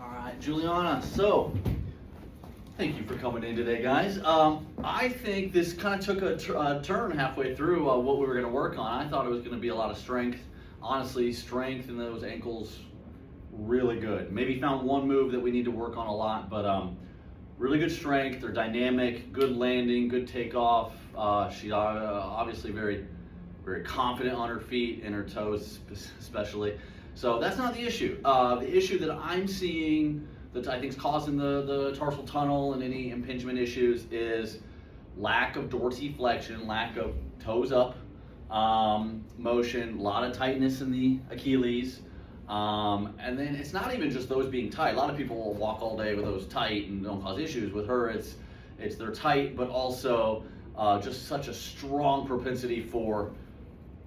All right, Juliana. So, thank you for coming in today, guys. I think this kind of took a turn halfway through what we were going to work on. I thought it was going to be a lot of strength. Honestly, strength in those ankles, really good. Maybe found one move that we need to work on a lot, but really good strength. They're dynamic, good landing, good takeoff. She's obviously very, very confident on her feet and her toes, especially. So that's not the issue. The issue that I'm seeing that I think is causing the tarsal tunnel and any impingement issues is lack of dorsiflexion, lack of toes up motion, a lot of tightness in the Achilles. And then it's not even just those being tight. A lot of people will walk all day with those tight and don't cause issues. With her, it's they're tight, but also just such a strong propensity for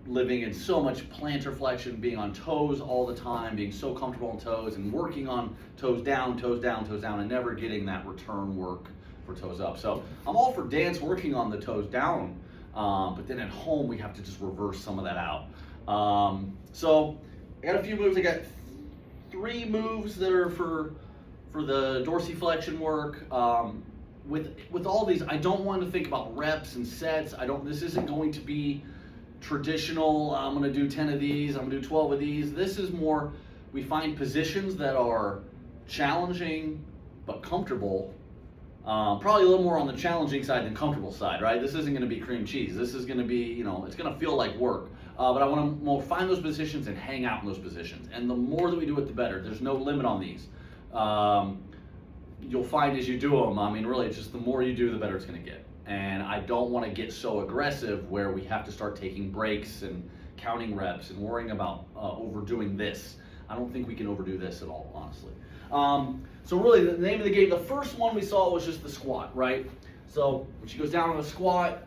living in so much plantar flexion, being on toes all the time, being so comfortable on toes and working on toes down, toes down, toes down, and never getting that return work for toes up. So I'm all for dance working on the toes down, but then at home we have to just reverse some of that out. So I got a few moves. I got 3 moves that are for the dorsiflexion work. With all these, I don't want to think about reps and sets. This isn't going to be traditional, I'm going to do 10 of these, I'm going to do 12 of these. This is more, we find positions that are challenging but comfortable. Probably a little more on the challenging side than comfortable side, right? This isn't going to be cream cheese. This is going to be, it's going to feel like work. But I want to more find those positions and hang out in those positions. And the more that we do it, the better. There's no limit on these. You'll find as you do them, really, it's just the more you do, the better it's going to get. And I don't want to get so aggressive where we have to start taking breaks and counting reps and worrying about overdoing this. I don't think we can overdo this at all, honestly. So really, the name of the game, the first one we saw was just the squat, right? So when she goes down on a squat,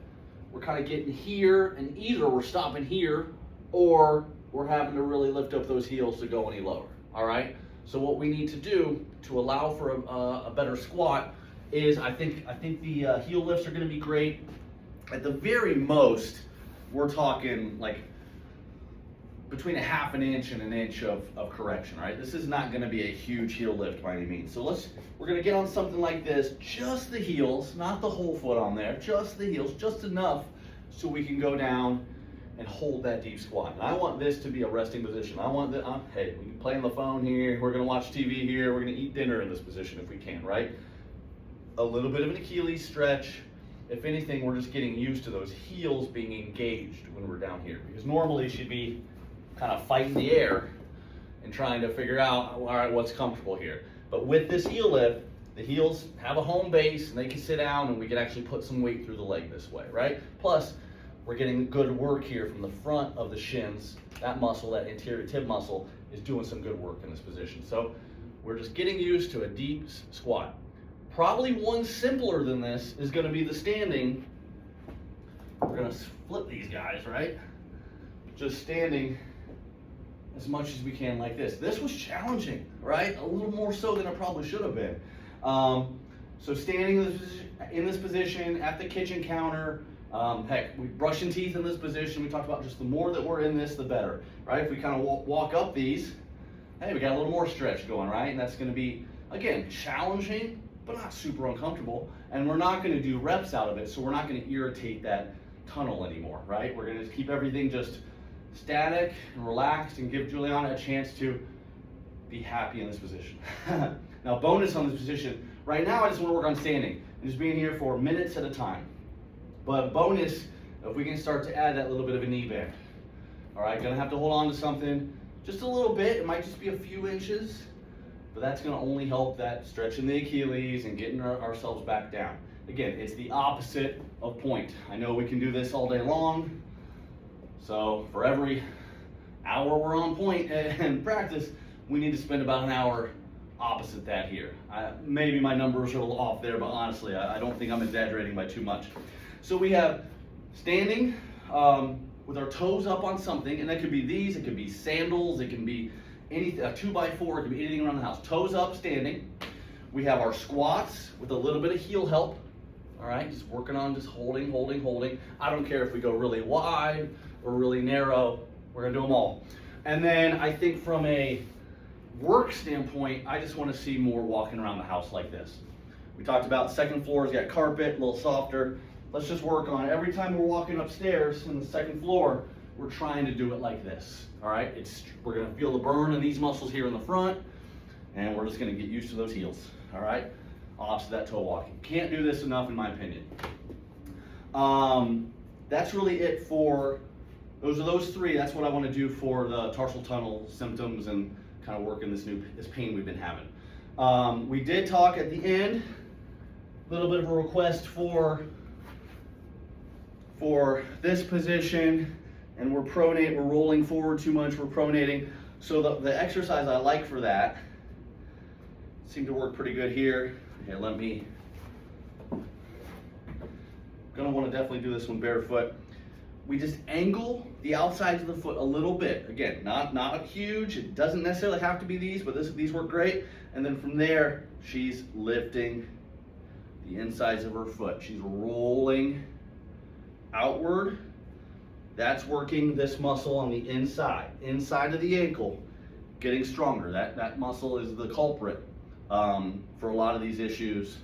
we're kind of getting here, and either we're stopping here, or we're having to really lift up those heels to go any lower, all right? So what we need to do to allow for a better squat is I think the heel lifts are going to be great. At the very most, we're talking like between a half an inch and an inch of correction, right? This is not going to be a huge heel lift by any means. So we're going to get on something like this, just the heels, not the whole foot on there, just the heels, just enough so we can go down and hold that deep squat. And I want this to be a resting position. I want that, hey, we can play on the phone here, we're going to watch TV here, we're going to eat dinner in this position if we can, right? A little bit of an Achilles stretch. If anything, we're just getting used to those heels being engaged when we're down here. Because normally she'd be kind of fighting the air and trying to figure out, all right, what's comfortable here. But with this heel lift, the heels have a home base and they can sit down and we can actually put some weight through the leg this way, right? Plus, we're getting good work here from the front of the shins. That muscle, that anterior tib muscle, is doing some good work in this position. So we're just getting used to a deep squat. Probably one simpler than this is going to be the standing. We're going to flip these guys, right? Just standing as much as we can like this. This was challenging, right? A little more so than it probably should have been. So standing in this position at the kitchen counter, heck, we brushing teeth in this position. We talked about just the more that we're in this, the better, right? If we kind of walk up these, hey, we got a little more stretch going, right? And that's going to be, again, challenging, but not super uncomfortable. And we're not going to do reps out of it, so we're not going to irritate that tunnel anymore, right? We're going to keep everything just static and relaxed and give Juliana a chance to be happy in this position. Now, bonus on this position, right now I just want to work on standing and just being here for minutes at a time. But bonus, if we can start to add that little bit of a knee bend. All right, gonna have to hold on to something just a little bit. It might just be a few inches, but that's going to only help that stretching the Achilles and getting ourselves back down. Again, it's the opposite of point. I know we can do this all day long. So for every hour we're on point and practice, we need to spend about an hour opposite that here. Maybe my numbers are a little off there, but honestly, I don't think I'm exaggerating by too much. So we have standing with our toes up on something, and that could be these, it could be sandals, it can be anything, a 2x4, it could be anything around the house. Toes up, standing. We have our squats with a little bit of heel help. All right, just working on just holding. I don't care if we go really wide or really narrow. We're gonna do them all. And then I think from a work standpoint, I just want to see more walking around the house like this. We talked about second floor's got carpet, a little softer. Let's just work on it. Every time we're walking upstairs in the second floor, we're trying to do it like this. All right, we're gonna feel the burn in these muscles here in the front, and we're just gonna get used to those heels. All right, opposite that toe walking. Can't do this enough, in my opinion. That's really it for those three. That's what I want to do for the tarsal tunnel symptoms and kind of working this pain we've been having. We did talk at the end, a little bit of a request for this position, and we're rolling forward too much, we're pronating. So the exercise I like for that seemed to work pretty good here. Here, gonna want to definitely do this one barefoot. We just angle the outsides of the foot a little bit. Again, not huge. It doesn't necessarily have to be these, but these work great. And then from there, she's lifting the insides of her foot. She's rolling outward. That's working this muscle on the inside of the ankle, getting stronger. That muscle is the culprit for a lot of these issues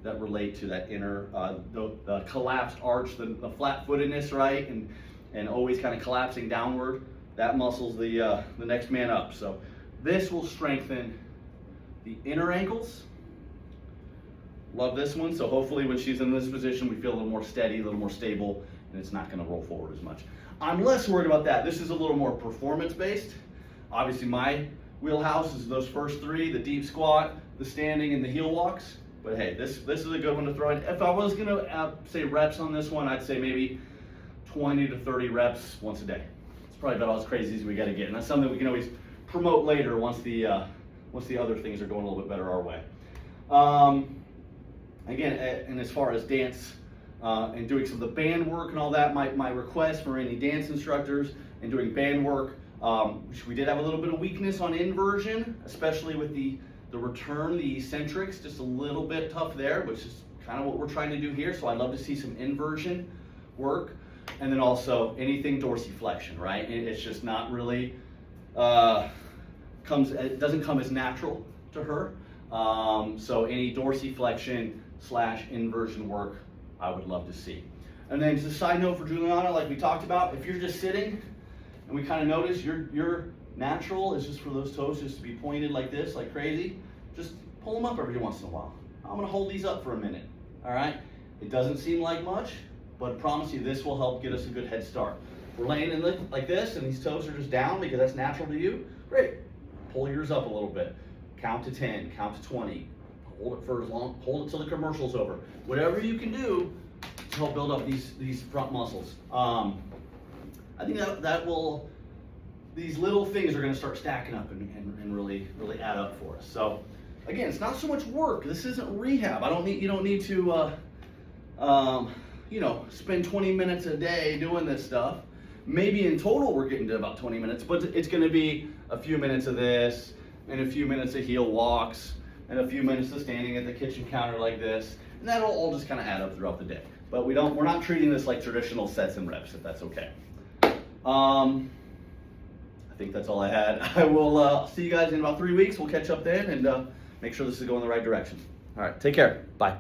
that relate to that inner, the collapsed arch, the flat-footedness, right? And always kind of collapsing downward. That muscle's the next man up. So this will strengthen the inner ankles. Love this one. So hopefully when she's in this position, we feel a little more steady, a little more stable, and it's not gonna roll forward as much. I'm less worried about that. This is a little more performance-based. Obviously my wheelhouse is those first three, the deep squat, the standing, and the heel walks. But hey, this is a good one to throw in. If I was gonna say reps on this one, I'd say maybe 20 to 30 reps once a day. It's probably about as crazy as we gotta get. And that's something we can always promote later once the other things are going a little bit better our way. Again, and as far as dance and doing some of the band work and all that, my request for any dance instructors and doing band work, we did have a little bit of weakness on inversion, especially with the return, the eccentrics, just a little bit tough there, which is kind of what we're trying to do here. So I'd love to see some inversion work. And then also anything dorsiflexion, right? It's just not really, it doesn't come as natural to her. So any dorsiflexion / inversion work, I would love to see. And then just a side note for Juliana, like we talked about, if you're just sitting and we kind of notice your natural is just for those toes just to be pointed like this, like crazy, just pull them up every once in a while. I'm gonna hold these up for a minute, all right? It doesn't seem like much, but I promise you this will help get us a good head start. We're laying in like this and these toes are just down because that's natural to you, great. Pull yours up a little bit. Count to 10, count to 20. Hold it for as long, hold it till the commercial's over. Whatever you can do to help build up these front muscles. I think that will, these little things are gonna start stacking up and really add up for us. So again, it's not so much work. This isn't rehab. You don't need to, spend 20 minutes a day doing this stuff. Maybe in total we're getting to about 20 minutes, but it's gonna be a few minutes of this and a few minutes of heel walks and a few minutes of standing at the kitchen counter like this. And that'll all just kind of add up throughout the day. But we're not treating this like traditional sets and reps, if that's okay. I think that's all I had. I will see you guys in about 3 weeks. We'll catch up then and make sure this is going the right direction. All right, take care. Bye.